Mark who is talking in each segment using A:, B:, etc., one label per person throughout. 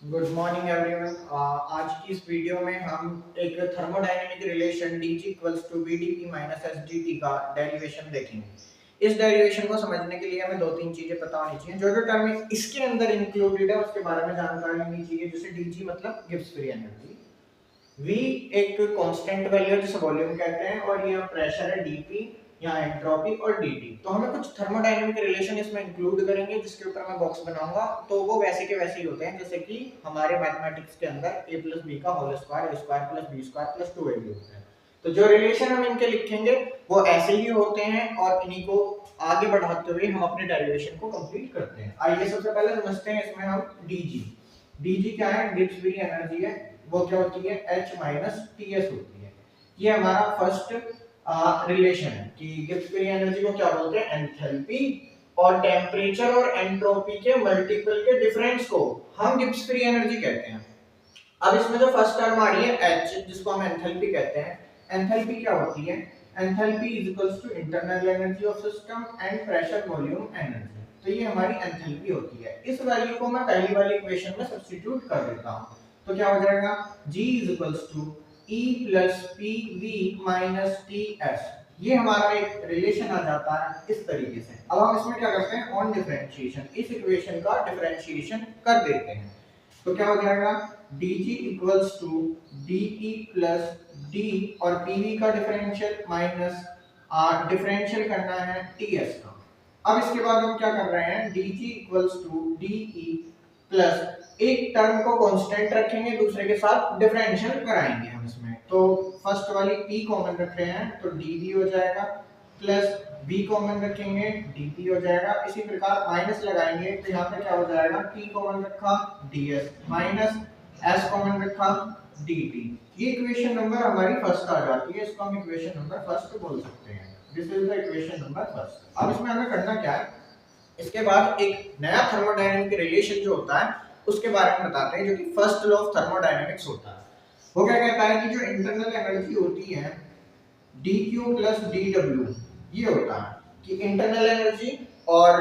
A: Good morning everyone. आज की इस वीडियो में हम एक thermodynamic relation dg equals to vdp minus sdt का डेरिवेशन देखेंगे। इस डेरिवेशन को समझने के लिए हमें दो तीन चीजें पता होनी चाहिए। जो जो टर्म इसके अंदर इंक्लूडेड है उसके बारे में जानकारी होनी चाहिए। जैसे dg मतलब गिब्स फ्री एनर्जी, v एक कांस्टेंट वैल्यू है जिसे वॉल्यूम कहते हैं, और ये प्रेशर है dp या एंट्रोपी और dt। तो हमें कुछ थर्मोडायनेमिक रिलेशन इसमें इंक्लूड करेंगे जिसके ऊपर मैं बॉक्स बनाऊंगा। तो वो वैसे के वैसे ही होते हैं जैसे कि हमारे मैथमेटिक्स के अंदर a प्लस बी का whole square a square plus B square plus 2ab होता है। तो जो रिलेशन हम इनके लिखेंगे वो ऐसे ही होते हैं और इन्हीं को आगे बढ़ाते हुए हम अपने डेरिवेशन को कंप्लीट करते हैं। आइए सबसे पहले समझते हैं इसमें हम dg। dg क्या है? गिब्स फ्री एनर्जी है। वो क्या होती है? H माइनस टीएस होती है। ये हमारा फर्स्ट रिलेशन है कि गिब्स फ्री एनर्जी को क्या बोलते हैं? एंथैल्पी, और टेम्परेचर और एंट्रोपी के मल्टीपल के डिफरेंस को हम गिब्स फ्री एनर्जी कहते हैं। अब इसमें जो फर्स्ट टर्म आ रही है H, जिसको हम एंथैल्पी कहते हैं। एंथैल्पी क्या होती है? Enthalpy is equals to internal energy of system and pressure volume energy. तो ये हमारी एंथैल्पी होती है। इस वैल्यू को मैं पहली वाली इक्वेशन में सब्स्टिट्यूट कर देता हूं। तो क्या हो जाएगा? G is equals to E plus PV minus TS। ये हमारा एक रिलेशन आ जाता है इस तरीके से। अब हम इसमें क्या करते हैं? ऑन डिफरेंशिएशन, इस इक्वेशन का डिफरेंशिएशन कर देते हैं। तो क्या हो जाएगा? dg equals to de plus d, और pv का डिफरेंशियल माइनस डिफरेंशियल करना है ts का। अब इसके बाद हम क्या कर रहे हैं? dg equals to de plus एक टर्म को कांस्टेंट रखेंगे, दूसरे के साथ डिफरेंशियल कराएंगे हम इसमें। तो फर्स्ट वाली p कॉमन रख रहे हैं तो dv हो जाएगा, प्लस b कॉमन रखेंगे dp हो जाएगा। इसी प्रकार माइनस लगाएंगे तो यहाँ पे क्या हो जाएगा? p कॉमन रखा ds माइनस s कॉमन रखा dt। ये इक्वेशन नंबर हमारी फर्स्ट आ जाती है। इसको हम इक्वेशन नंबर फर्स्ट बोल सकते हैं। This is the equation number first. अब इसमें हमें करना क्या है? इसके बाद एक नया थर्मोडायनेमिक रिलेशन जो होता है उसके बारे में बताते हैं, जो कि फर्स्ट लॉ ऑफ थर्मोडायनेमिक्स होता है। वो क्या कहता है कि जो इंटरनल एनर्जी होती है dq प्लस dw, ये होता है कि इंटरनल एनर्जी और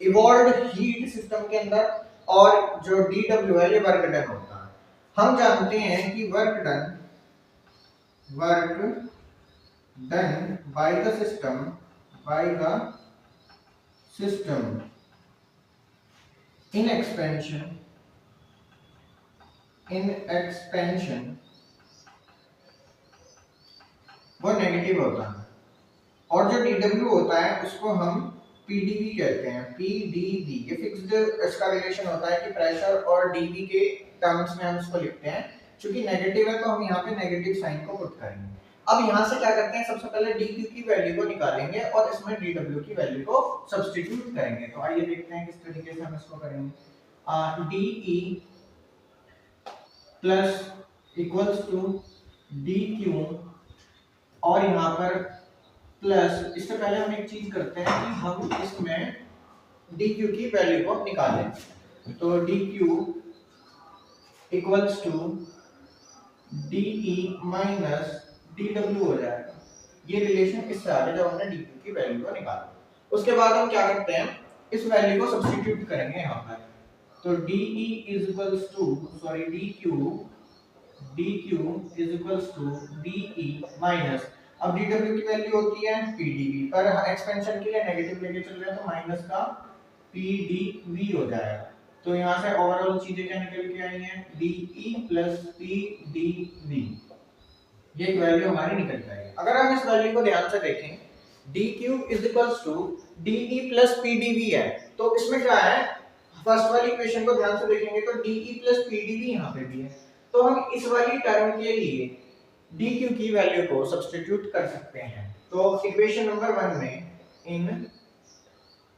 A: इवॉल्व्ड हीट सिस्टम के अंदर, और जो dw है ये वर्क डन होता है। हम जानते हैं कि work done by the system in expansion वो नेगेटिव होता है, और जो dw होता है उसको हम pdv कहते हैं। pdv ये फिक्स्ड इसका रिलेशन होता है कि प्रेशर और dv के टर्म्स में हम इसको लिखते हैं। क्योंकि नेगेटिव है तो हम यहाँ पे नेगेटिव साइन को पुट करेंगे। अब यहाँ से क्या करते हैं? सबसे पहले dq की वैल्यू को निकालेंगे और इसमें dw की वैल्यू को सब्स्टिट्यूट करेंगे। तो आइए देखते हैं किस तरीके से हम इसको करेंगे। de plus equals to dq, और यहाँ पर प्लस, इससे पहले हम एक चीज करते हैं कि हम इसमें dq की वैल्यू को निकालें। तो dq equals to de minus dw हो जाएगा। ये रिलेशन इससे आ गया जब हमने dq की वैल्यू को निकाला। उसके बाद हम क्या करते हैं? इस वैल्यू को सब्स्टिट्यूट करेंगे यहाँ पर। तो de is equals to dq is equals to de minus, अब dw की वैल्यू होती है pdv, पर एक्सपेंशन के लिए नेगेटिव लेके चल रहे हैं तो माइनस का pdv हो जाएगा। तो यहाँ से ओवरऑल चीजें क्या निकल के आई हैं? de प्लस pdv, ये एक वैल्यू हमारी निकल के आई है। अगर हम इस वैल्यू को ध्यान से देखें, dq is equals to de plus pdv है, तो इसमें क्या है? फर्स्ट वाली इक्वेशन को ध्यान से देखेंगे तो de प्लस pdv यहाँ पे भी है। तो हम इस वाली टर्म के लिए dq की वैल्यू को सब्स्टिट्यूट कर सकते हैं। तो इक्वेशन नंबर 1 में, in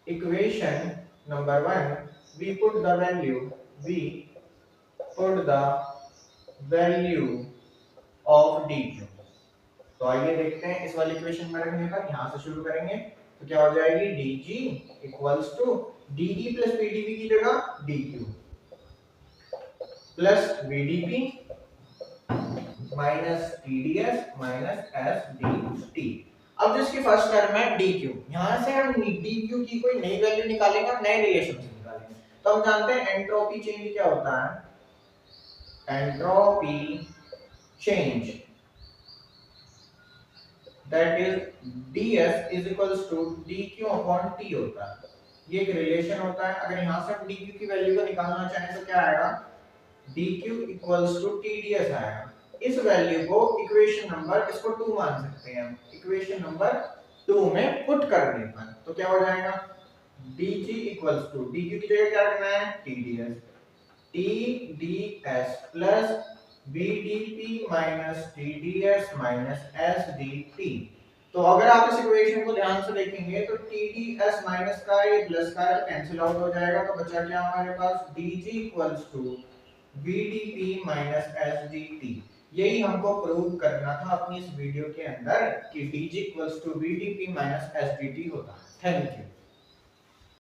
A: equation number 1 we put the value of dq। तो आइए देखते हैं इस वाली इक्वेशन में रखने पर। यहां से शुरू करेंगे तो क्या हो जाएगी? dg equals to de plus pdv की जगह dq plus vdp minus TDS minus SDT। अब जो इसकी फर्स्ट टर्म है DQ, यहां से हम DQ की कोई नई वैल्यू निकालेंगे, हम नए रिलेशन से निकालेंगे। तो हम जानते हैं एंट्रोपी चेंज क्या होता है? Entropy change, that is ds is equals to dq upon t होता है। ये एक रिलेशन होता है। अगर यहां से हम dq की वैल्यू को निकालना चाहें तो क्या आएगा, dq इक्वल्स टू tds आएगा। इस वैल्यू को इक्वेशन नंबर, इसको 2 मान सकते हैं हम, इक्वेशन नंबर 2 में पुट करने पर तो क्या हो जाएगा, dg इक्वल्स टू dq की जगह क्या रखना है, tds, tds plus vdp minus tds minus sdt। तो अगर आप इस इक्वेशन को ध्यान से देखेंगे तो tds माइनस का ये प्लस का कैंसिल आउट हो जाएगा, तो बचा क्या हमारे पास, dg equals to vdp minus sdt। यही हमको प्रूव करना था अपनी इस वीडियो के अंदर कि dg equals to vdp minus sdt होता है। Thank you.